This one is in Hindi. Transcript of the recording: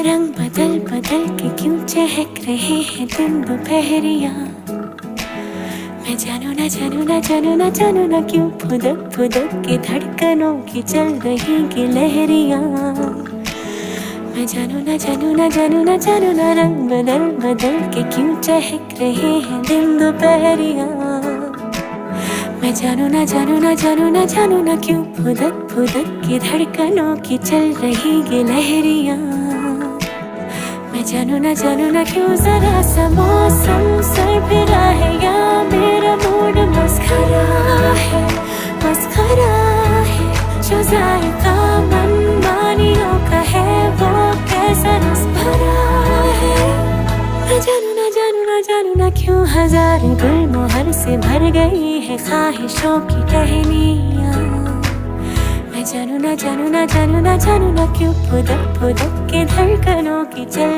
रंग बदल बदल के क्यों चहक रहे हैं दिन दोपहरिया। मैं जानू ना जानू ना जानू ना जानू ना क्यों फुदक फुदक के धड़कनों की चल रही की लहरिया। मैं जानू ना जानू ना जानू ना जानू ना रंग बदल बदल के क्यों चहक रहे हैं दिन दोपहरिया। मैं जानू ना जानू ना जानू ना जानू ना क्यों फुदक फुदक के धड़कनों की चल रही ये लहरिया। मैं जानू ना क्यों जरा सा मौसम सरफिरा है या मेरा मूड मस्खरा है जो जायका मनमानियों का है वो कैसा रस भरा है। मैं जानू ना क्यों हजार गुल मोहर से भर गई है ख्वाहिशों की टहनियाँ। मैं जानू ना क्यों फुदक फुदक के धड़कनों की चल